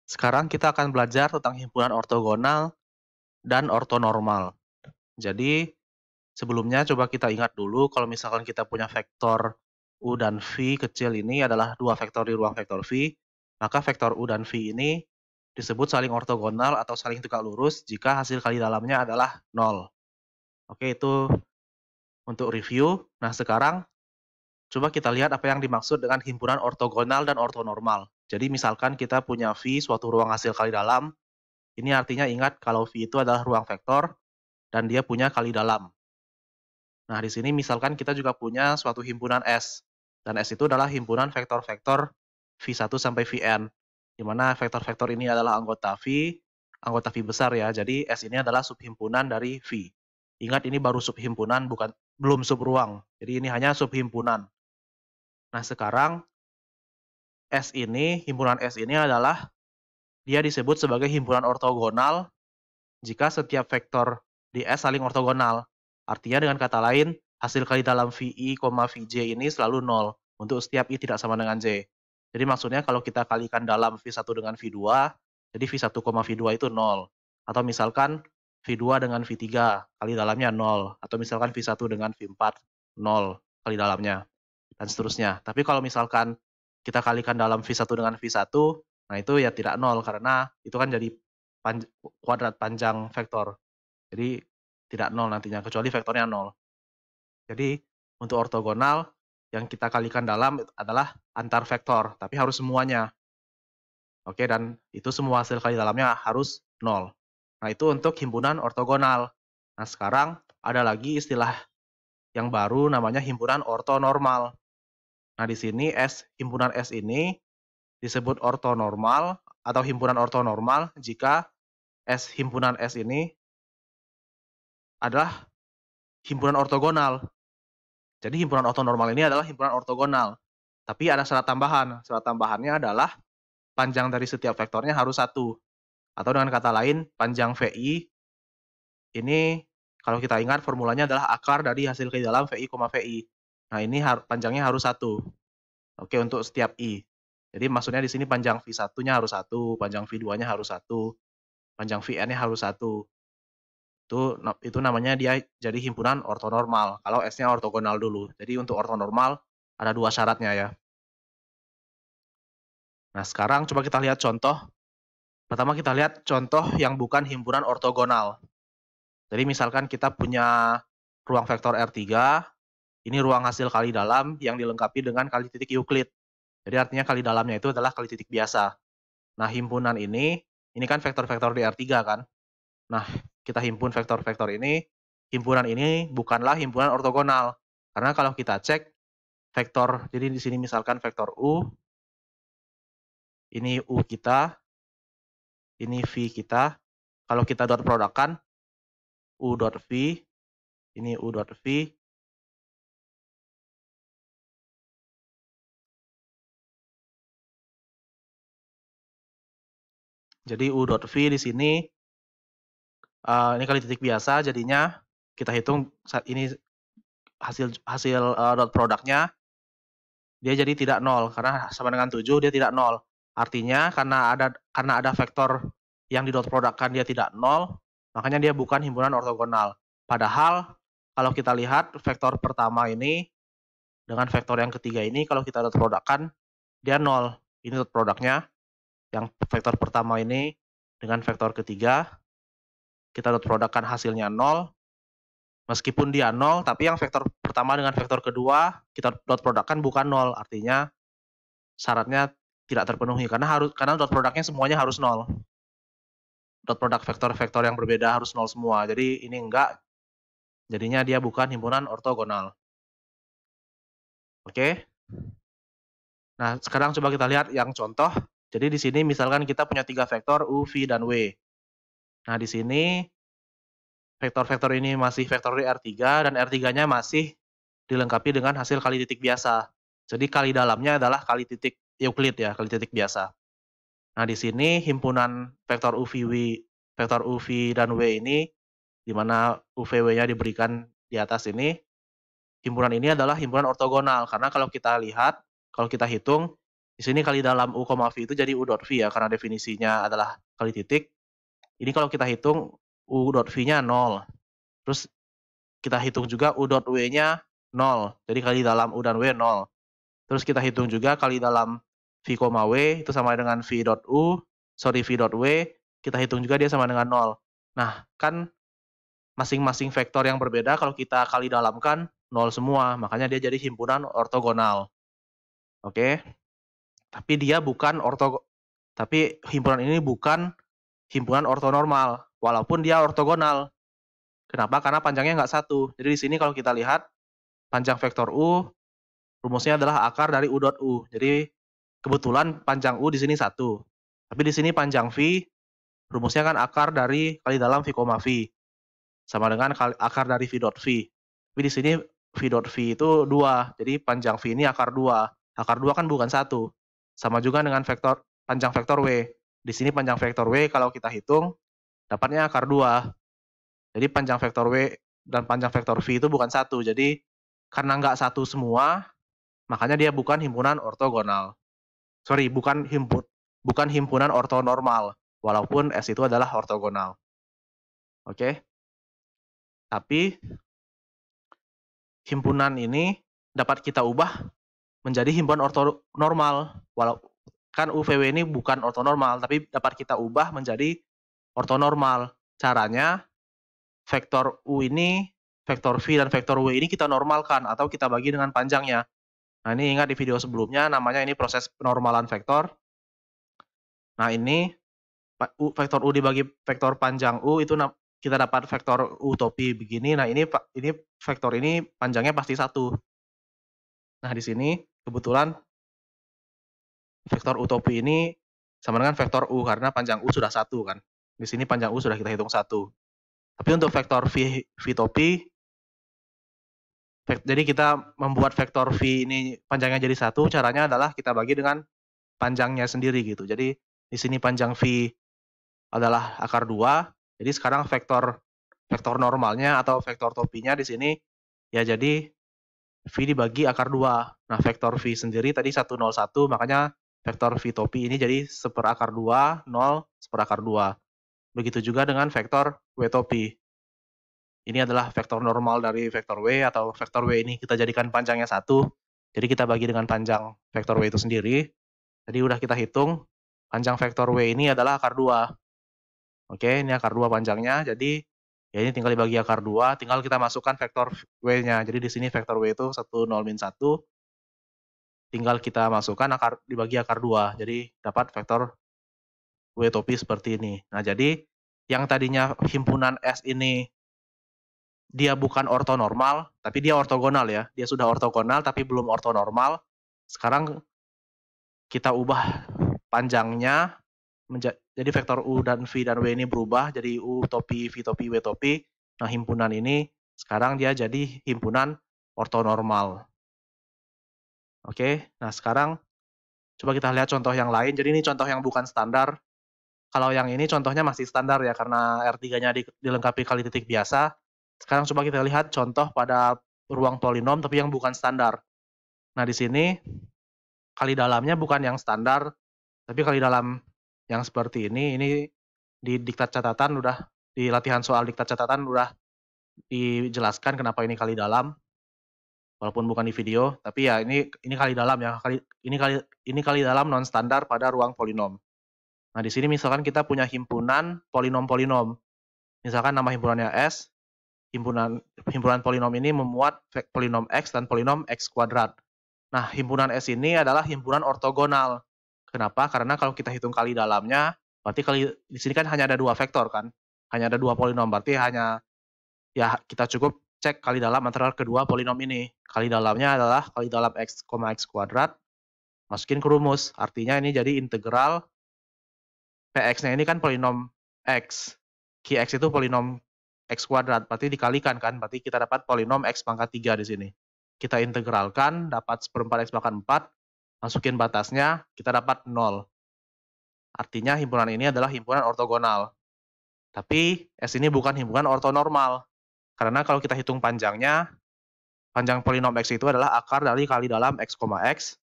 Sekarang kita akan belajar tentang himpunan ortogonal dan ortonormal. Jadi, sebelumnya coba kita ingat dulu kalau misalkan kita punya vektor U dan V kecil ini adalah dua vektor di ruang vektor V, maka vektor U dan V ini disebut saling ortogonal atau saling tegak lurus jika hasil kali dalamnya adalah 0. Oke, itu untuk review. Nah, sekarang coba kita lihat apa yang dimaksud dengan himpunan ortogonal dan ortonormal. Jadi, misalkan kita punya V, suatu ruang hasil kali dalam. Ini artinya ingat kalau V itu adalah ruang vektor dan dia punya kali dalam. Nah, di sini misalkan kita juga punya suatu himpunan S, dan S itu adalah himpunan vektor-vektor V1 sampai Vn, di mana vektor-vektor ini adalah anggota V besar ya, jadi S ini adalah subhimpunan dari V. Ingat ini baru subhimpunan, belum subruang, jadi ini hanya subhimpunan. Nah, sekarang himpunan S ini adalah, dia disebut sebagai himpunan ortogonal jika setiap vektor di S saling ortogonal. Artinya dengan kata lain, hasil kali dalam VI, Vj ini selalu 0 untuk setiap I tidak sama dengan J. Jadi maksudnya kalau kita kalikan dalam V1 dengan V2, jadi V1, V2 itu 0. Atau misalkan V2 dengan V3, kali dalamnya 0. Atau misalkan V1 dengan V4, 0 kali dalamnya. Dan seterusnya. Tapi kalau misalkan kita kalikan dalam V1 dengan V1, nah itu ya tidak 0, karena itu kan jadi kuadrat panjang vektor. Jadi tidak 0 nantinya, kecuali vektornya 0. Jadi untuk ortogonal, yang kita kalikan dalam adalah antar vektor, tapi harus semuanya. Oke, dan itu semua hasil kali dalamnya harus 0. Nah, itu untuk himpunan ortogonal. Nah, sekarang ada lagi istilah yang baru namanya himpunan ortonormal. Nah, di sini himpunan S ini disebut ortonormal atau himpunan ortonormal jika himpunan S ini adalah himpunan ortogonal. Jadi himpunan ortonormal ini adalah himpunan ortogonal. Tapi ada syarat tambahan. Syarat tambahannya adalah panjang dari setiap vektornya harus 1. Atau dengan kata lain, panjang VI ini kalau kita ingat formulanya adalah akar dari hasil kali dalam VI, VI. Nah, ini panjangnya harus 1. Oke, untuk setiap I. Jadi maksudnya di sini panjang V1-nya harus 1, panjang V2-nya harus 1, panjang Vn-nya harus 1. Itu namanya dia jadi himpunan ortonormal, kalau S-nya ortogonal dulu. Jadi untuk ortonormal ada 2 syaratnya ya. Nah, sekarang coba kita lihat contoh. Pertama kita lihat contoh yang bukan himpunan ortogonal. Jadi misalkan kita punya ruang vektor R3, ini ruang hasil kali dalam yang dilengkapi dengan kali titik Euclid. Jadi artinya kali dalamnya itu adalah kali titik biasa. Nah, himpunan ini kan vektor-vektor di R3 kan. Nah, kita himpun vektor-vektor ini, himpunan ini bukanlah himpunan ortogonal. Karena kalau kita cek vektor, jadi di sini misalkan vektor U, ini U kita, ini V kita. Kalau kita dot produkkan, U dot V, ini U dot V. Jadi U dot V di sini, ini kali titik biasa, jadinya kita hitung ini hasil dot produknya, dia jadi tidak 0, karena sama dengan 7, dia tidak 0. Artinya karena ada vektor yang di dot produkkan dia tidak 0, makanya dia bukan himpunan ortogonal. Padahal kalau kita lihat vektor pertama ini dengan vektor yang ketiga ini, kalau kita dot produkkan dia 0. Ini dot produknya, yang vektor pertama ini dengan vektor ketiga, kita dot produkkan hasilnya 0. Meskipun dia 0, tapi yang vektor pertama dengan vektor kedua kita dot produkkan bukan 0, artinya syaratnya tidak terpenuhi karena dot produknya semuanya harus 0. Dot produk vektor-vektor yang berbeda harus 0 semua. Jadi ini enggak. Jadinya dia bukan himpunan ortogonal. Oke. Nah, sekarang coba kita lihat yang contoh. Jadi di sini misalkan kita punya 3 vektor U, V, dan W. Nah, di sini vektor-vektor ini masih vektor di R3 dan R3-nya masih dilengkapi dengan hasil kali titik biasa. Jadi kali dalamnya adalah kali titik Euclid ya, kali titik biasa. Nah, di sini himpunan vektor U, V, dan W ini, di mana U, V, W-nya diberikan di atas ini, himpunan ini adalah himpunan ortogonal. Karena kalau kita lihat, kalau kita hitung, Di sini kali dalam U, V itu jadi U dot V ya, karena definisinya adalah kali titik. Ini kalau kita hitung U dot V-nya 0. Terus kita hitung juga U dot W-nya 0. Jadi kali dalam U dan W 0. Terus kita hitung juga kali dalam V, W itu sama dengan V dot W, kita hitung juga dia sama dengan 0. Nah, kan masing-masing vektor yang berbeda kalau kita kali dalamkan 0 semua, makanya dia jadi himpunan ortogonal. Oke. Tapi himpunan ini bukan himpunan ortonormal, walaupun dia ortogonal. Kenapa? Karena panjangnya nggak satu. Jadi di sini kalau kita lihat, panjang vektor U, rumusnya adalah akar dari U dot U. Jadi kebetulan panjang U di sini 1. Tapi di sini panjang V, rumusnya kan akar dari kali dalam V, V. Sama dengan akar dari V dot V. Tapi di sini V dot V itu 2. Jadi panjang V ini akar 2. Akar 2 kan bukan 1. Sama juga dengan panjang vektor W. Di sini panjang vektor W kalau kita hitung, dapatnya akar 2. Jadi panjang vektor W dan panjang vektor V itu bukan 1. Jadi karena nggak 1 semua, makanya dia bukan himpunan ortogonal. Sorry, bukan himpunan ortonormal, walaupun S itu adalah ortogonal. Oke. Tapi himpunan ini dapat kita ubah menjadi himpunan ortonormal. Walau kan UVW ini bukan ortonormal, tapi dapat kita ubah menjadi ortonormal. Caranya, vektor U ini, vektor V dan vektor W ini kita normalkan atau kita bagi dengan panjangnya. Nah, ini ingat di video sebelumnya, namanya ini proses penormalan vektor. Nah, ini vektor U dibagi vektor panjang U, itu kita dapat vektor utopi begini. Nah, ini vektor ini panjangnya pasti 1. Nah, di sini kebetulan vektor utopi ini sama dengan vektor U karena panjang U sudah 1 kan. Di sini panjang U sudah kita hitung 1. Tapi untuk vektor V topi, jadi kita membuat vektor V ini panjangnya jadi 1, caranya adalah kita bagi dengan panjangnya sendiri gitu. Jadi di sini panjang V adalah akar 2. Jadi sekarang vektor normalnya atau vektor topinya di sini ya jadi V dibagi akar 2. Nah, vektor V sendiri tadi 101, makanya vektor V topi ini jadi 1 per akar 2, 0, 1 per akar 2. Begitu juga dengan vektor W topi. Ini adalah vektor normal dari vektor W, atau vektor W ini kita jadikan panjangnya 1. Jadi kita bagi dengan panjang vektor W itu sendiri. Jadi udah kita hitung, panjang vektor W ini adalah akar 2. Oke, ini akar 2 panjangnya, jadi ya ini tinggal dibagi akar 2, tinggal kita masukkan vektor W-nya. Jadi di sini vektor W itu 1, 0, min 1. Tinggal kita masukkan dibagi akar 2. Jadi dapat vektor W topi seperti ini. Nah, jadi yang tadinya himpunan S ini dia bukan ortonormal, tapi dia ortogonal ya. Dia sudah ortogonal tapi belum ortonormal. Sekarang kita ubah panjangnya, jadi vektor U dan V dan W ini berubah jadi U topi, V topi, W topi. Nah, himpunan ini sekarang dia jadi himpunan ortonormal. Oke, nah sekarang coba kita lihat contoh yang lain. Jadi ini contoh yang bukan standar. Kalau yang ini contohnya masih standar ya, karena R3-nya dilengkapi kali titik biasa. Sekarang coba kita lihat contoh pada ruang polinom tapi yang bukan standar. Nah, di sini kali dalamnya bukan yang standar, tapi kali dalam yang seperti ini di diktat catatan di latihan soal diktat catatan udah dijelaskan kenapa ini kali dalam. Walaupun bukan di video, tapi ya ini kali dalam ya. Ini kali dalam non standar pada ruang polinom. Nah, di sini misalkan kita punya himpunan polinom-polinom. Misalkan nama himpunannya S. Himpunan polinom ini memuat polinom X dan polinom X kuadrat. Nah, himpunan S ini adalah himpunan ortogonal. Kenapa? Karena kalau kita hitung kali dalamnya, berarti di sini kan hanya ada 2 vektor kan. Hanya ada 2 polinom, berarti hanya ya kita cukup cek kali dalam antara kedua polinom ini. Kali dalamnya adalah kali dalam X, X kuadrat, masukin ke rumus. Artinya ini jadi integral Px-nya ini kan polinom X. Qx itu polinom X kuadrat, berarti dikalikan kan, berarti kita dapat polinom X pangkat 3 di sini. Kita integralkan, dapat 1/4 X pangkat 4, masukin batasnya, kita dapat 0. Artinya himpunan ini adalah himpunan ortogonal. Tapi S ini bukan himpunan ortonormal. Karena kalau kita hitung panjangnya, panjang polinom X itu adalah akar dari kali dalam X, X.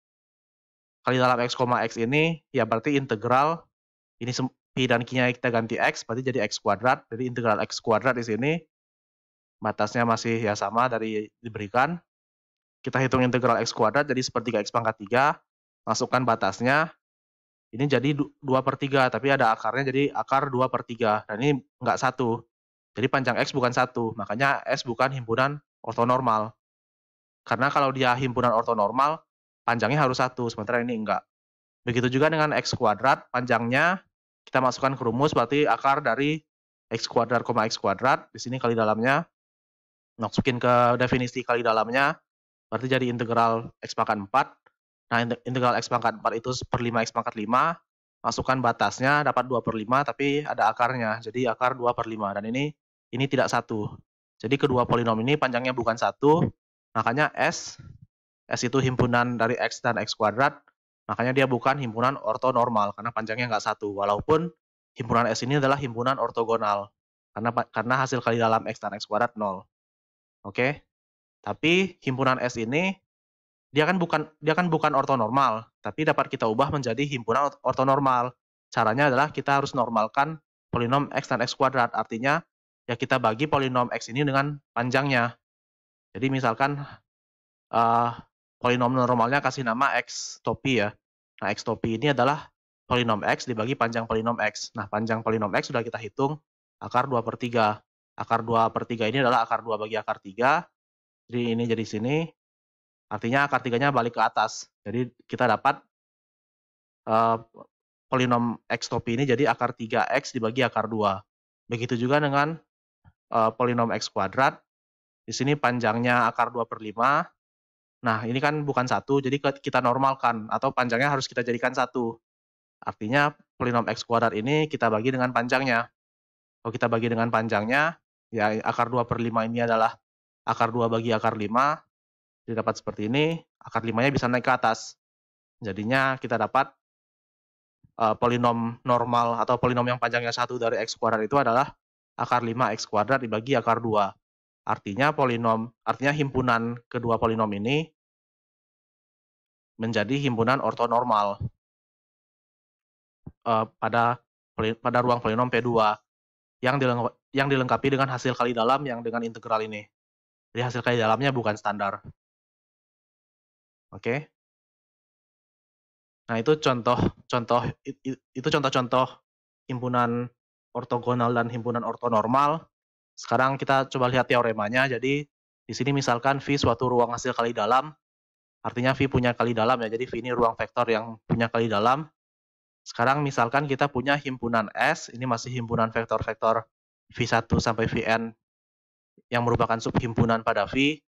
kali dalam X, X ini, ya berarti integral, ini Pi dan Q-nya kita ganti X, berarti jadi X kuadrat, jadi integral X kuadrat di sini, batasnya masih ya sama dari diberikan, kita hitung integral X kuadrat, jadi sepertiga X pangkat 3, masukkan batasnya, ini jadi 2/3, tapi ada akarnya jadi akar 2/3, dan ini nggak 1, jadi panjang X bukan 1, makanya S bukan himpunan ortonormal. Karena kalau dia himpunan ortonormal, panjangnya harus 1, sementara ini enggak. Begitu juga dengan X kuadrat, panjangnya kita masukkan ke rumus, berarti akar dari X kuadrat, X kuadrat, di sini kali dalamnya, masukin ke definisi kali dalamnya, berarti jadi integral X pangkat 4. Nah, integral X pangkat 4 itu 1/5 X pangkat 5, masukkan batasnya, dapat 2/5, tapi ada akarnya, jadi akar 2/5, dan ini tidak 1. Jadi kedua polinom ini panjangnya bukan 1, makanya S itu himpunan dari X dan X kuadrat, makanya dia bukan himpunan ortonormal, karena panjangnya nggak 1, walaupun himpunan S ini adalah himpunan ortogonal, karena hasil kali dalam X dan X kuadrat 0. Oke? Tapi himpunan S ini, dia kan bukan ortonormal, tapi dapat kita ubah menjadi himpunan ortonormal. Caranya adalah kita harus normalkan polinom X dan X kuadrat, artinya ya kita bagi polinom X ini dengan panjangnya. Jadi misalkan polinom normalnya kasih nama X topi ya. Nah, X topi ini adalah polinom X dibagi panjang polinom X. Nah, panjang polinom X sudah kita hitung akar 2/3. Akar 2/3 ini adalah akar 2 bagi akar 3. Jadi ini jadi sini. Artinya akar 3-nya balik ke atas. Jadi kita dapat polinom X topi ini jadi akar 3X dibagi akar 2. Begitu juga dengan polinom X kuadrat. Di sini panjangnya akar 2/5. Nah, ini kan bukan 1, jadi kita normalkan, atau panjangnya harus kita jadikan 1. Artinya, polinom X kuadrat ini kita bagi dengan panjangnya. Kalau kita bagi dengan panjangnya, ya akar 2/5 ini adalah akar 2 bagi akar 5, jadi dapat seperti ini, akar 5-nya bisa naik ke atas. Jadinya kita dapat polinom normal, atau polinom yang panjangnya 1 dari X kuadrat itu adalah akar 5X kuadrat dibagi akar 2. Artinya himpunan kedua polinom ini menjadi himpunan ortonormal pada ruang polinom P2 yang dilengkapi dengan hasil kali dalam yang dengan integral ini. Jadi hasil kali dalamnya bukan standar. Oke. Nah, itu contoh-contoh himpunan ortogonal dan himpunan ortonormal. Sekarang kita coba lihat teoremanya. Jadi di sini misalkan V suatu ruang hasil kali dalam, artinya V punya kali dalam ya. Jadi V ini ruang vektor yang punya kali dalam. Sekarang misalkan kita punya himpunan S, ini masih himpunan vektor-vektor V1 sampai Vn yang merupakan subhimpunan pada V.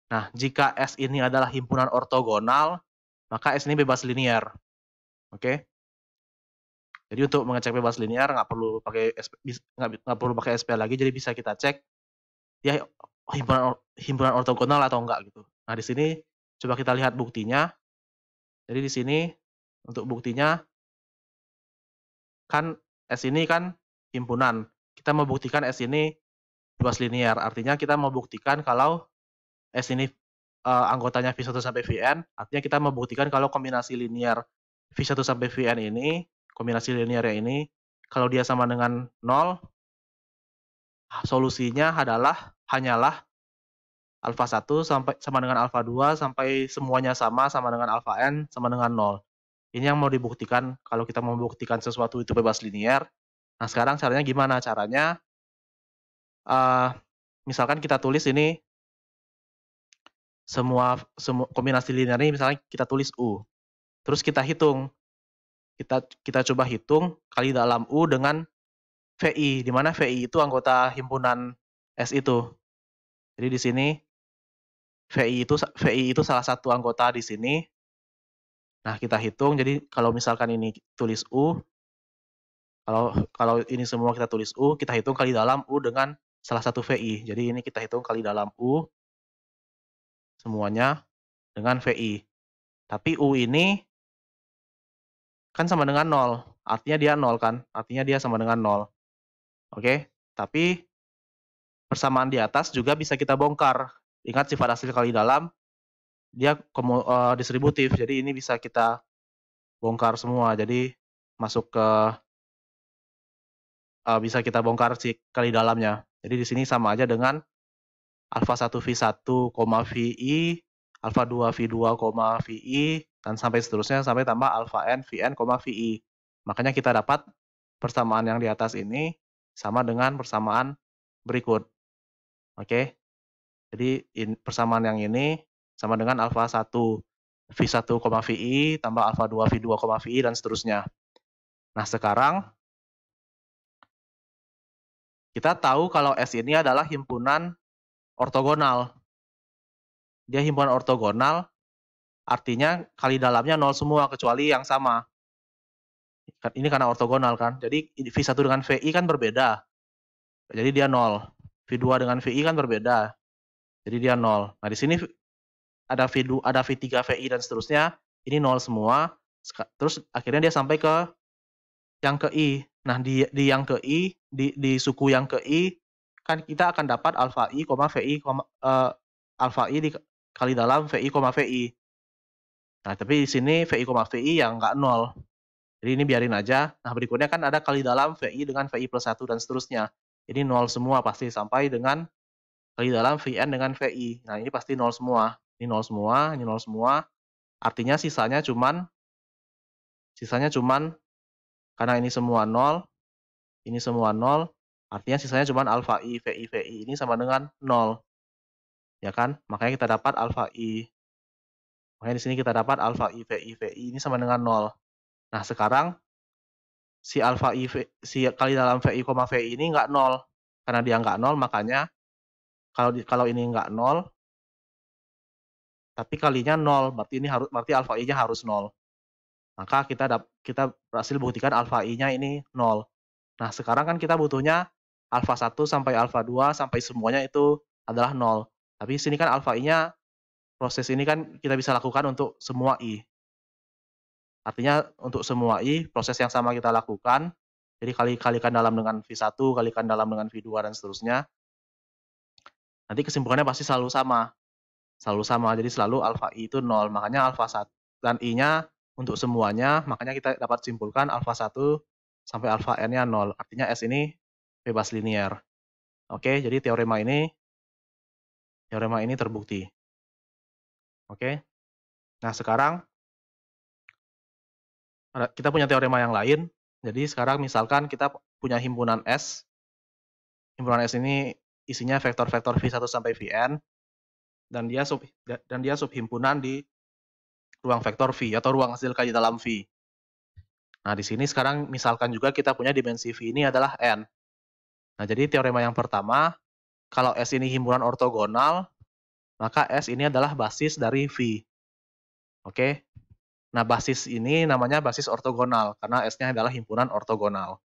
Nah, jika S ini adalah himpunan ortogonal, maka S ini bebas linear. Oke? Jadi untuk mengecek bebas linear nggak perlu pakai SP lagi, jadi bisa kita cek ya himpunan ortogonal atau enggak gitu. Nah, di sini coba kita lihat buktinya. Jadi di sini untuk buktinya kan S ini kan himpunan. Kita mau buktikan S ini bebas linear. Artinya kita mau buktikan kalau S ini anggotanya V1 sampai Vn, artinya kita mau buktikan kalau kombinasi linear V1 sampai Vn ini, kombinasi linearnya ini, kalau dia sama dengan 0, solusinya hanyalah alfa 1 sama dengan alfa 2 sampai semuanya sama dengan alfa n sama dengan 0. Ini yang mau dibuktikan kalau kita mau membuktikan sesuatu itu bebas linear. Nah, sekarang caranya gimana? Caranya, misalkan kita tulis ini, semua kombinasi linear ini misalnya kita tulis U. Terus kita hitung. Kita coba hitung kali dalam U dengan VI, di mana VI itu anggota himpunan S itu. Jadi di sini VI itu salah satu anggota di sini. Nah, kita hitung. Jadi kalau misalkan ini tulis U, kalau ini semua kita tulis U, kita hitung kali dalam U dengan salah satu VI. Jadi ini kita hitung kali dalam U semuanya dengan VI. Tapi U ini kan sama dengan 0. Artinya dia 0 kan? Artinya dia sama dengan 0. Oke? Tapi persamaan di atas juga bisa kita bongkar. Ingat sifat hasil kali dalam dia distributif. Jadi ini bisa kita bongkar semua. Jadi masuk ke bisa kita bongkar si kali dalamnya. Jadi di sini sama aja dengan alfa 1 V1, VI, alfa 2 V2, VI, dan sampai seterusnya sampai tambah alfa N, Vn, VI. Makanya kita dapat persamaan yang di atas ini sama dengan persamaan berikut. Oke. Jadi persamaan yang ini sama dengan alfa 1 V1, VI, tambah alfa 2 V2, VI, dan seterusnya. Nah, sekarang kita tahu kalau S ini adalah himpunan ortogonal. Dia himpunan ortogonal, artinya kali dalamnya 0 semua, kecuali yang sama. Ini karena ortogonal kan, jadi V1 dengan VI kan berbeda. Jadi dia 0. V2 dengan VI kan berbeda. Jadi dia 0. Nah, di sini ada V3, VI, dan seterusnya. Ini 0 semua. Terus akhirnya dia sampai ke yang ke I. Nah, di yang ke I, di suku yang ke I, kan kita akan dapat alfa I, VI, alfa I dikali dalam VI, VI. Nah, tapi di sini VI, VI yang nggak 0. Jadi ini biarin aja. Nah, berikutnya kan ada kali dalam VI dengan VI plus 1 dan seterusnya. Ini 0 semua pasti sampai dengan kali dalam Vn dengan VI. Nah, ini pasti 0 semua. Ini 0 semua, ini 0 semua. Artinya sisanya cuman karena ini semua 0, ini semua 0, artinya sisanya cuman alfa I, VI ini sama dengan 0. Ya kan? Makanya kita dapat alfa I. Makanya di sini kita dapat alfa I, VI ini sama dengan 0. Nah, sekarang si alfa I, si kali dalam VI, VI ini nggak 0. Karena dia nggak 0, makanya kalau ini nggak 0, tapi kalinya 0, berarti alfa I-nya harus 0. Maka kita berhasil buktikan alfa I-nya ini 0. Nah, sekarang kan kita butuhnya alfa 1 sampai alfa 2 sampai semuanya itu adalah 0. Tapi sini kan alfa I-nya, proses ini kan kita bisa lakukan untuk semua I. Artinya untuk semua I, proses yang sama kita lakukan. Jadi kalikan dalam dengan V1, kalikan dalam dengan V2, dan seterusnya. Nanti kesimpulannya pasti selalu sama. Selalu sama, jadi selalu alfa I itu 0. Makanya alfa 1 dan I-nya untuk semuanya, makanya kita dapat simpulkan alfa 1 sampai alfa N-nya 0. Artinya S ini bebas linier. Oke, jadi teorema ini terbukti. Oke. Nah, sekarang kita punya teorema yang lain. Jadi sekarang misalkan kita punya himpunan S. Himpunan S ini isinya vektor-vektor V1 sampai Vn, dan dia subhimpunan di ruang vektor V atau ruang hasil kali dalam V. Nah, di sini sekarang misalkan juga kita punya dimensi V ini adalah N. Nah, jadi teorema yang pertama, kalau S ini himpunan ortogonal, maka S ini adalah basis dari V. Oke. Nah, basis ini namanya basis ortogonal, karena S-nya adalah himpunan ortogonal.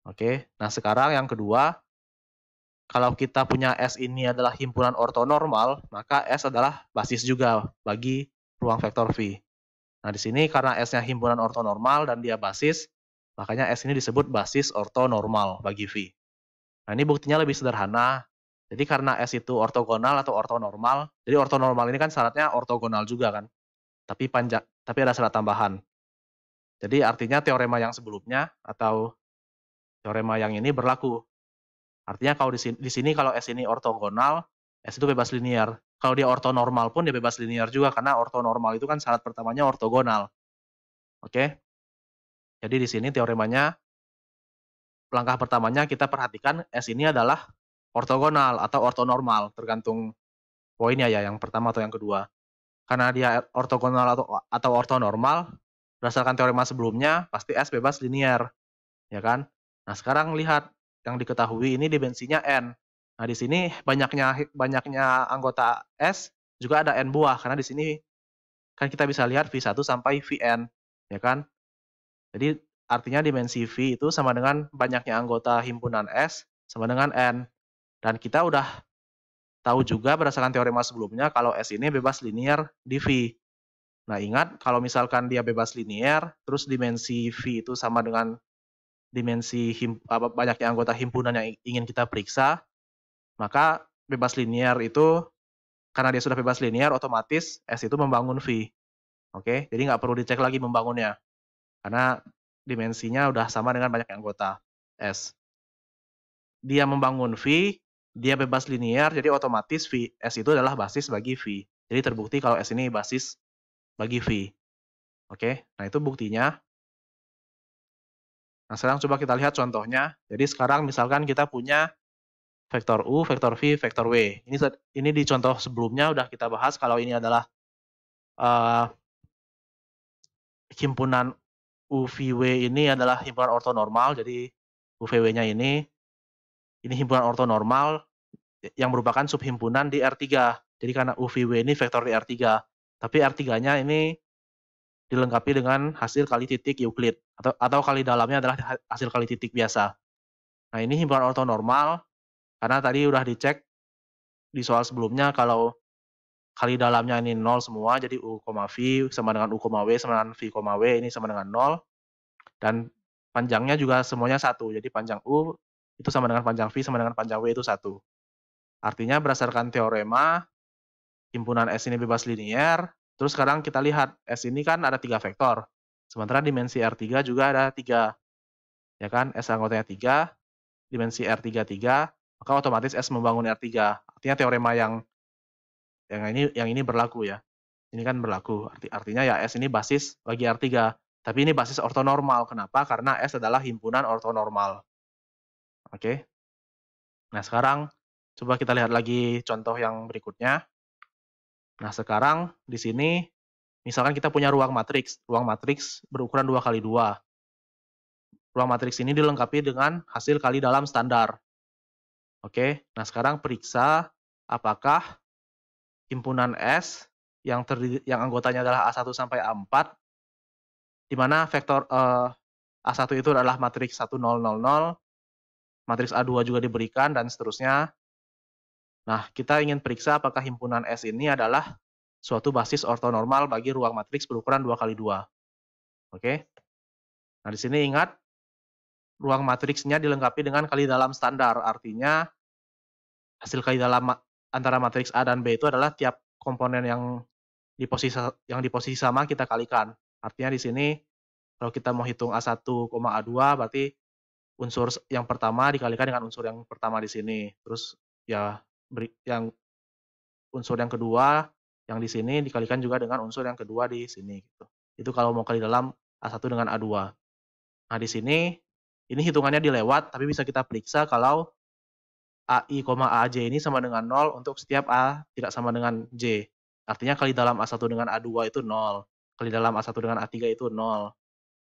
Oke. Nah, sekarang yang kedua, kalau kita punya S ini adalah himpunan ortonormal, maka S adalah basis juga bagi ruang vektor V. Nah, di sini karena S-nya himpunan ortonormal dan dia basis, makanya S ini disebut basis ortonormal bagi V. Nah, ini buktinya lebih sederhana. Jadi karena S itu ortogonal atau ortonormal, jadi ortonormal ini kan syaratnya ortogonal juga kan. Tapi ada syarat tambahan. Jadi artinya teorema yang sebelumnya atau teorema yang ini berlaku. Artinya kalau di sini kalau S ini ortogonal, S itu bebas linier. Kalau dia ortonormal pun dia bebas linier juga, karena ortonormal itu kan syarat pertamanya ortogonal. Oke? Jadi di sini teoremanya, langkah pertamanya kita perhatikan S ini adalah ortogonal atau ortonormal, tergantung poinnya ya, yang pertama atau yang kedua. Karena dia ortogonal atau ortonormal, berdasarkan teorema sebelumnya, pasti S bebas linier. Ya kan? Nah, sekarang lihat yang diketahui ini dimensinya N. Nah, di sini banyaknya anggota S juga ada N buah, karena di sini kan kita bisa lihat V1 sampai Vn, ya kan? Jadi artinya dimensi V itu sama dengan banyaknya anggota himpunan S sama dengan N. Dan kita udah tahu juga berdasarkan teorema sebelumnya kalau S ini bebas linier di V. Nah, ingat kalau misalkan dia bebas linier, terus dimensi V itu sama dengan dimensi banyaknya anggota himpunan yang ingin kita periksa, maka bebas linier itu, karena dia sudah bebas linier, otomatis S itu membangun V. Oke, jadi nggak perlu dicek lagi membangunnya, karena dimensinya udah sama dengan banyaknya anggota S. Dia membangun V, dia bebas linear, jadi otomatis V S itu adalah basis bagi V. Jadi terbukti kalau S ini basis bagi V. Oke, nah itu buktinya. Nah sekarang coba kita lihat contohnya. Jadi sekarang misalkan kita punya vektor U, vektor V, vektor W. Ini di contoh sebelumnya udah kita bahas kalau ini adalah himpunan UVW ini adalah himpunan ortonormal. Jadi UVW-nya ini himpunan ortonormal yang merupakan subhimpunan di R3. Jadi karena UVW ini vektor di R3. Tapi R3-nya ini dilengkapi dengan hasil kali titik Euclid. Atau kali dalamnya adalah hasil kali titik biasa. Nah ini himpunan ortonormal. Karena tadi udah dicek di soal sebelumnya kalau kali dalamnya ini 0 semua. Jadi U, V sama dengan U, W sama dengan V, W ini sama dengan 0. Dan panjangnya juga semuanya 1. Jadi panjang U itu sama dengan panjang V sama dengan panjang W itu 1. Artinya berdasarkan teorema, himpunan S ini bebas linear. Terus sekarang kita lihat, S ini kan ada 3 vektor. Sementara dimensi R3 juga ada 3. Ya kan, S anggotanya 3, dimensi R3 3, maka otomatis S membangun R3. Artinya teorema yang ini berlaku ya. Ini kan berlaku. Artinya ya S ini basis bagi R3. Tapi ini basis ortonormal. Kenapa? Karena S adalah himpunan ortonormal. Oke. Nah, sekarang coba kita lihat lagi contoh yang berikutnya. Nah, sekarang di sini misalkan kita punya ruang matriks. Ruang matriks berukuran 2x2. Ruang matriks ini dilengkapi dengan hasil kali dalam standar. Oke. Nah, sekarang periksa apakah himpunan S yang anggotanya adalah A1 sampai A4, di mana vektor A1 itu adalah matriks 1 0 0 0, matriks A2 juga diberikan, dan seterusnya. Nah, kita ingin periksa apakah himpunan S ini adalah suatu basis ortonormal bagi ruang matriks berukuran 2x2. Oke. Nah, di sini ingat, ruang matriksnya dilengkapi dengan kali dalam standar. Artinya, hasil kali dalam antara matriks A dan B itu adalah tiap komponen yang di posisi sama kita kalikan. Artinya di sini, kalau kita mau hitung A1, A2, berarti unsur yang pertama dikalikan dengan unsur yang pertama di sini. Terus ya yang unsur yang kedua yang di sini dikalikan juga dengan unsur yang kedua di sini gitu. Itu kalau mau kali dalam A1 dengan A2. Nah, di sini ini hitungannya dilewat, tapi bisa kita periksa kalau AI, AJ ini sama dengan 0 untuk setiap A tidak sama dengan J. Artinya kali dalam A1 dengan A2 itu 0. Kali dalam A1 dengan A3 itu 0.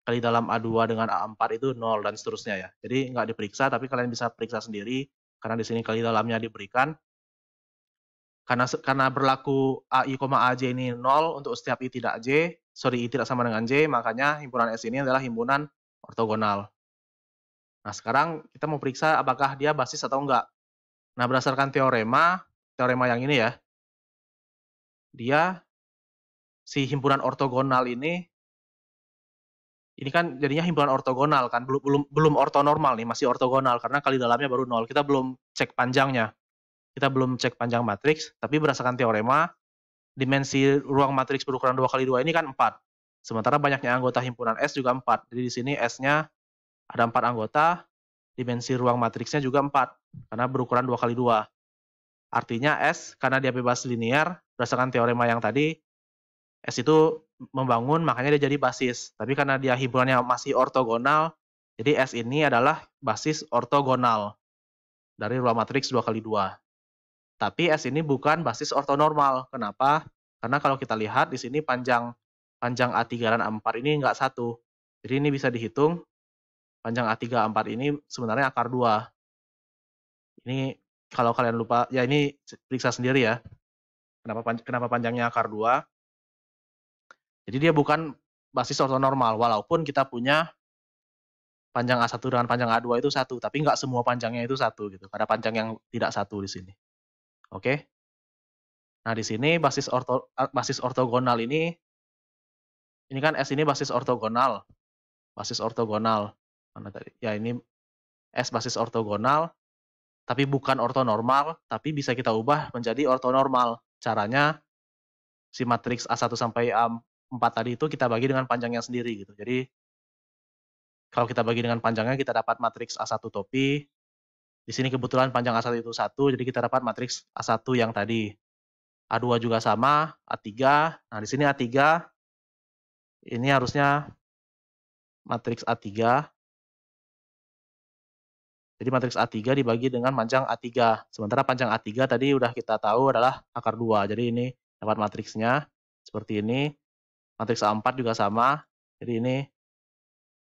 Kali dalam A2 dengan A4 itu 0, dan seterusnya ya. Jadi nggak diperiksa, tapi kalian bisa periksa sendiri, karena di sini kali dalamnya diberikan. Karena berlaku AI, AJ ini 0 untuk setiap I tidak I tidak sama dengan J, makanya himpunan S ini adalah himpunan ortogonal. Nah, sekarang kita mau periksa apakah dia basis atau enggak. Nah, berdasarkan teorema yang ini ya, si himpunan ortogonal ini kan jadinya himpunan ortogonal kan, belum ortonormal nih, masih ortogonal karena kali dalamnya baru 0. Kita belum cek panjangnya. Kita belum cek panjang matriks, tapi berdasarkan teorema, dimensi ruang matriks berukuran 2x2 ini kan 4. Sementara banyaknya anggota himpunan S juga 4. Jadi di sini S-nya ada 4 anggota, dimensi ruang matriksnya juga 4, karena berukuran 2x2. Artinya S, karena dia bebas linear, berdasarkan teorema yang tadi, S itu membangun, makanya dia jadi basis. Tapi karena dia himpunannya masih ortogonal, jadi S ini adalah basis ortogonal dari ruang matriks 2x2. Tapi S ini bukan basis ortonormal. Kenapa? Karena kalau kita lihat di sini panjang A3 dan A4 ini nggak satu. Jadi ini bisa dihitung, panjang A3, A4 ini sebenarnya akar 2. Ini kalau kalian lupa, ya ini periksa sendiri ya. Kenapa panjangnya akar 2. Jadi dia bukan basis ortonormal, walaupun kita punya panjang A1 dengan panjang A2 itu 1, tapi nggak semua panjangnya itu 1 gitu. Ada panjang yang tidak 1 di sini. Oke. Nah, di sini basis ortogonal ini kan S ini basis ortogonal. Basis ortogonal. Mana tadi? Ya, ini S basis ortogonal, tapi bukan ortonormal, tapi bisa kita ubah menjadi ortonormal. Caranya, si matriks A1 sampai 4 tadi itu kita bagi dengan panjangnya sendiri gitu. Jadi kalau kita bagi dengan panjangnya kita dapat matriks A1 topi. Di sini kebetulan panjang A1 itu 1, jadi kita dapat matriks A1 yang tadi. A2 juga sama, A3. Nah, di sini A3 ini harusnya matriks A3. Jadi matriks A3 dibagi dengan panjang A3. Sementara panjang A3 tadi udah kita tahu adalah akar 2. Jadi ini dapat matriksnya seperti ini. Matriks A4 juga sama. Jadi ini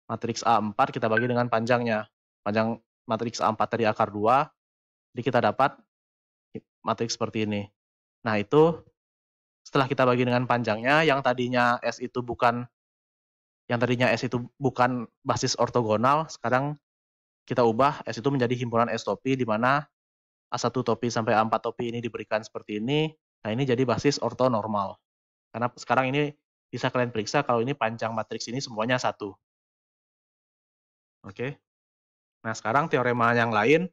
matriks A4 kita bagi dengan panjangnya. Panjang matriks A4 tadi akar 2. Jadi kita dapat matriks seperti ini. Nah, itu setelah kita bagi dengan panjangnya, yang tadinya S itu bukan basis ortogonal, sekarang kita ubah S itu menjadi himpunan S topi, di mana A1 topi sampai A4 topi ini diberikan seperti ini. Nah, ini jadi basis ortonormal. Karena sekarang ini bisa kalian periksa kalau ini panjang matriks ini semuanya 1. Oke. Nah, sekarang teorema yang lain.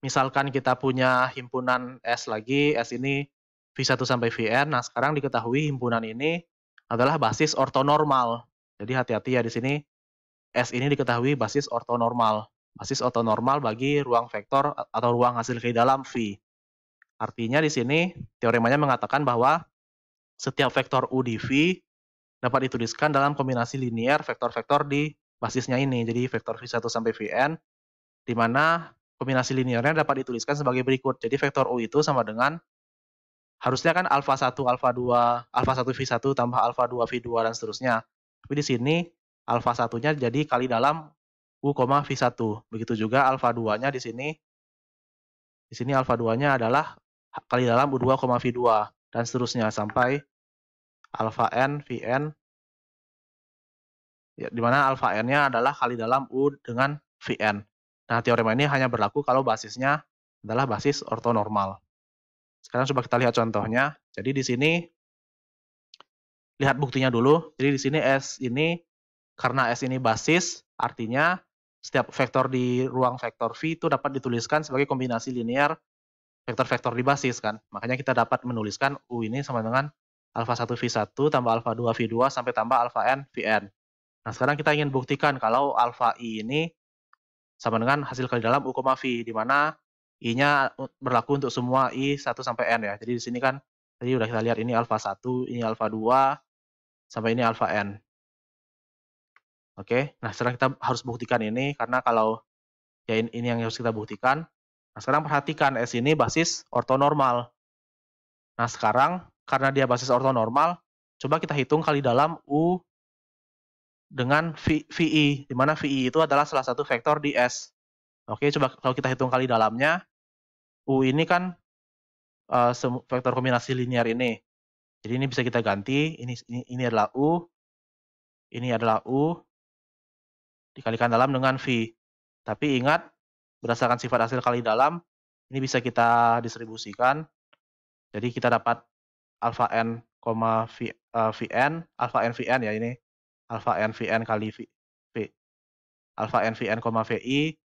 Misalkan kita punya himpunan S lagi, S ini V1 sampai Vn. Nah, sekarang diketahui himpunan ini adalah basis ortonormal. Jadi hati-hati ya di sini. S ini diketahui basis ortonormal. Basis ortonormal bagi ruang vektor atau ruang hasil kali dalam V. Artinya di sini teoremanya mengatakan bahwa setiap vektor U di V dapat dituliskan dalam kombinasi linear vektor-vektor di basisnya ini. Jadi vektor V1 sampai Vn, di mana kombinasi linearnya dapat dituliskan sebagai berikut. Jadi vektor U itu sama dengan, harusnya kan alfa 1, alfa 2, alfa 1 V1 tambah alfa 2 V2 dan seterusnya. Tapi di sini alfa 1-nya jadi kali dalam U, V1. Begitu juga alfa 2-nya di sini. Di sini alfa 2-nya adalah kali dalam U2, V2 dan seterusnya sampai alfa n Vn, ya, di mana alfa n-nya adalah kali dalam U dengan Vn. Nah, teorema ini hanya berlaku kalau basisnya adalah basis ortonormal. Sekarang coba kita lihat contohnya. Jadi di sini lihat buktinya dulu. Jadi di sini S ini, karena S ini basis, artinya setiap vektor di ruang vektor V itu dapat dituliskan sebagai kombinasi linear vektor-vektor di basis kan. Makanya kita dapat menuliskan U ini sama dengan alfa 1 V1 tambah alfa 2 V2 sampai tambah alfa n Vn. Nah, sekarang kita ingin buktikan kalau alfa I ini sama dengan hasil kali dalam U, V, di mana I-nya berlaku untuk semua I 1 sampai N ya. Jadi di sini kan tadi udah kita lihat ini alfa 1, ini alfa 2, sampai ini alfa N. Oke, nah sekarang kita harus buktikan ini, karena kalau ya ini yang harus kita buktikan. Nah, sekarang perhatikan S ini basis ortonormal. Nah, sekarang karena dia basis ortonormal, coba kita hitung kali dalam U dengan VI, di mana VI itu adalah salah satu vektor di S. Oke, coba kalau kita hitung kali dalamnya, U ini kan vektor kombinasi linear ini. Jadi ini bisa kita ganti, ini adalah U, ini adalah U, dikalikan dalam dengan V. Tapi ingat, berdasarkan sifat hasil kali dalam, ini bisa kita distribusikan. Jadi kita dapat alfa n, Vn, alfa n Vn ya ini, alfa n Vn kali V, alfa n Vn, Vi,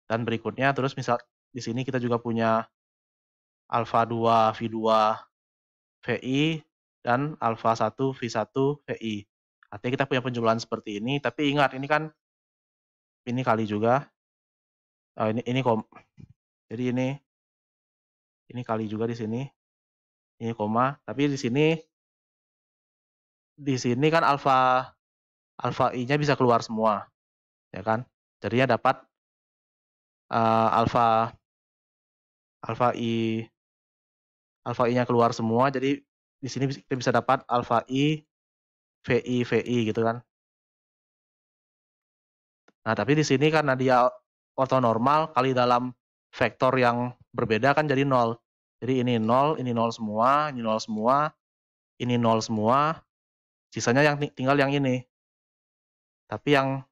dan berikutnya terus misal di sini kita juga punya alfa 2 V2 Vi dan alfa 1 V1 Vi. Artinya kita punya penjumlahan seperti ini, tapi ingat ini kan ini kali juga. Jadi ini kali juga di sini. Ini koma, tapi di sini kan alfa I-nya bisa keluar semua. Ya kan? Jadinya dapat alfa I-nya keluar semua, jadi di sini kita bisa dapat alfa I VI gitu kan. Nah, tapi di sini karena dia ortonormal, kali dalam vektor yang berbeda kan jadi 0. Jadi ini 0 semua, ini 0 semua, ini 0 semua, sisanya yang tinggal yang ini. Tapi yang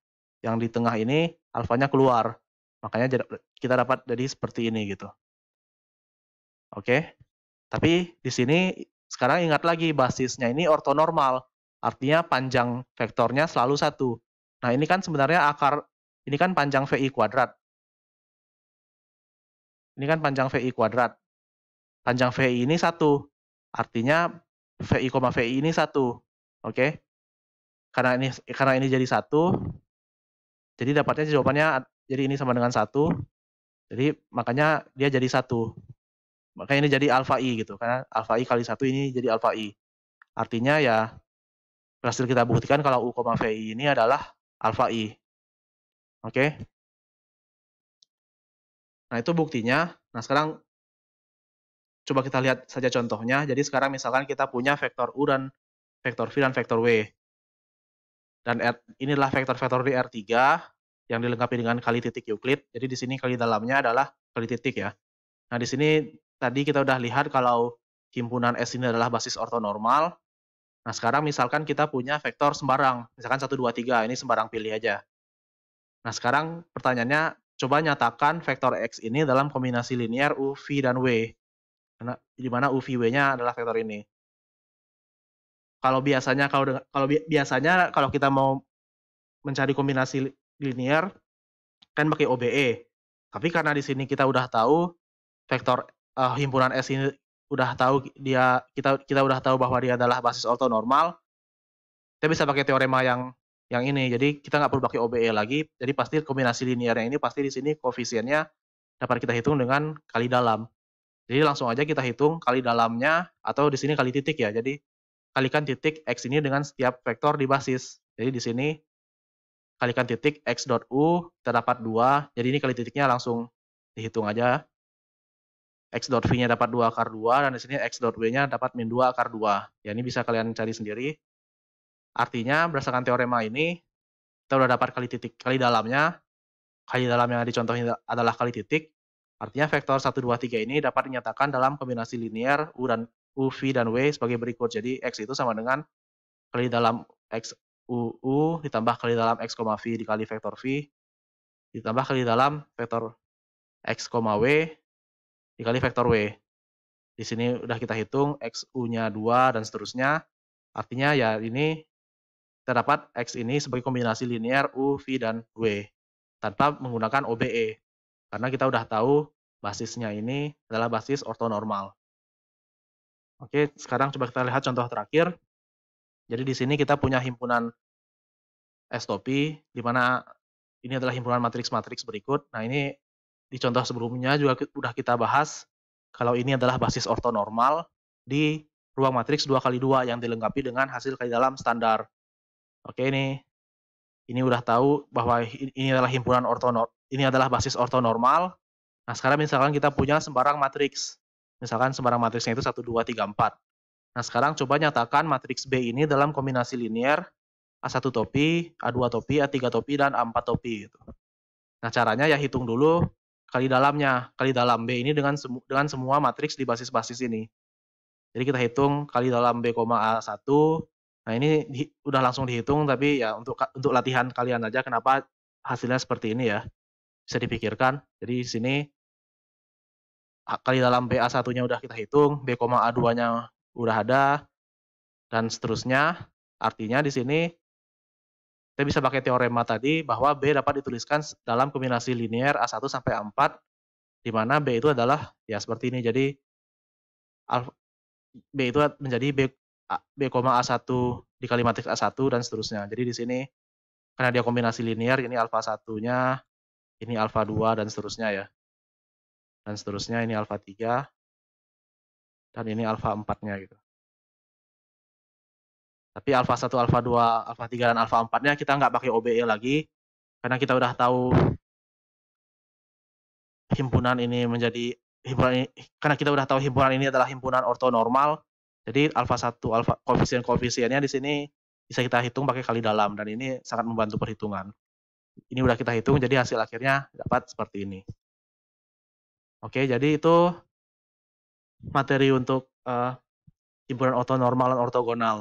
di tengah ini alfanya keluar. Makanya kita dapat jadi seperti ini gitu. Oke. Tapi di sini sekarang ingat lagi basisnya ini ortonormal. Artinya panjang vektornya selalu 1. Nah, ini kan sebenarnya ini kan panjang VI kuadrat. Ini kan panjang VI kuadrat. Panjang VI ini 1. Artinya VI, VI ini 1. Oke. karena ini jadi 1, jadi dapatnya jawabannya jadi ini sama dengan 1. Jadi makanya dia jadi 1. Makanya ini jadi alfa I gitu, karena alfa I kali 1 ini jadi alfa I. Artinya ya berhasil kita buktikan kalau U, VI ini adalah alfa I. Oke. Nah, itu buktinya. Nah, sekarang coba kita lihat saja contohnya. Jadi sekarang misalkan kita punya vektor U dan vektor V dan vektor W. Dan inilah vektor-vektor di R3 yang dilengkapi dengan kali titik Euclid. Jadi di sini kali dalamnya adalah kali titik ya. Nah, di sini tadi kita udah lihat kalau himpunan S ini adalah basis ortonormal. Nah, sekarang misalkan kita punya vektor sembarang, misalkan 1, 2, 3, ini sembarang pilih aja. Nah, sekarang pertanyaannya, coba nyatakan vektor X ini dalam kombinasi linear U, V, dan W. Di mana U, V, W-nya adalah vektor ini. Kalau biasanya kalau kita mau mencari kombinasi linear kan pakai OBE. Tapi karena di sini kita udah tahu vektor himpunan S ini udah tahu kita udah tahu bahwa dia adalah basis ortonormal, kita bisa pakai teorema yang ini. Jadi kita nggak perlu pakai OBE lagi. Jadi pasti kombinasi linearnya ini pasti di sini koefisiennya dapat kita hitung dengan kali dalam. Jadi langsung aja kita hitung kali dalamnya, atau di sini kali titik ya. Jadi kalikan titik X ini dengan setiap vektor di basis. Jadi di sini kalikan titik X dot U, kita dapat 2. Jadi ini kali titiknya langsung dihitung aja. X dot V-nya dapat 2 akar 2, dan di sini X dot W-nya dapat min 2 akar 2. Ya, ini bisa kalian cari sendiri. Artinya, berdasarkan teorema ini, kita udah dapat kali dalamnya. Kali dalam yang dicontohin adalah kali titik. Artinya vektor 1, 2, 3 ini dapat dinyatakan dalam kombinasi linear U, V, dan W sebagai berikut. Jadi X itu sama dengan kali dalam X U ditambah kali dalam X, V dikali vektor V, ditambah kali dalam vektor X, W dikali vektor W. Di sini udah kita hitung X U-nya 2 dan seterusnya. Artinya ya ini kita dapat X ini sebagai kombinasi linear U, V, dan W tanpa menggunakan OBE. Karena kita udah tahu basisnya ini adalah basis ortonormal. Oke, sekarang coba kita lihat contoh terakhir. Jadi di sini kita punya himpunan S-topi, di mana ini adalah himpunan matriks-matriks berikut. Nah, ini di contoh sebelumnya juga udah kita bahas kalau ini adalah basis ortonormal di ruang matriks 2x2 yang dilengkapi dengan hasil kali dalam standar. Oke, ini udah tahu bahwa ini adalah ini adalah basis ortonormal. Nah, sekarang misalkan kita punya sembarang matriks. Misalkan sembarang matriksnya itu 1, 2, 3, 4. Nah, sekarang coba nyatakan matriks B ini dalam kombinasi linear A1 topi, A2 topi, A3 topi, dan A4 topi. Gitu. Nah, caranya ya hitung dulu kali dalamnya. Kali dalam B ini dengan semua matriks di basis-basis ini. Jadi kita hitung kali dalam B, A1. Nah, ini udah langsung dihitung, tapi ya untuk latihan kalian aja kenapa hasilnya seperti ini ya. Bisa dipikirkan. Jadi di sini kali dalam B A1-nya udah kita hitung, B, A2-nya udah ada, dan seterusnya. Artinya di sini kita bisa pakai teorema tadi bahwa B dapat dituliskan dalam kombinasi linear A1 sampai A4, di mana B itu adalah ya seperti ini. Jadi B itu menjadi B, A1 dikali matriks A1 dan seterusnya. Jadi di sini karena dia kombinasi linear, ini alfa 1-nya, ini alfa 2 dan seterusnya ya. Dan seterusnya ini alfa 3 dan ini alfa 4-nya gitu. Tapi alfa 1, alfa 2, alfa 3 dan alfa 4-nya kita nggak pakai OBE lagi karena kita udah tahu himpunan ini karena kita udah tahu himpunan ini adalah himpunan ortonormal. Jadi alfa 1, koefisien-koefisiennya di sini bisa kita hitung pakai kali dalam, dan ini sangat membantu perhitungan. Ini udah kita hitung, jadi hasil akhirnya dapat seperti ini. Oke, jadi itu materi untuk himpunan ortonormal dan ortogonal.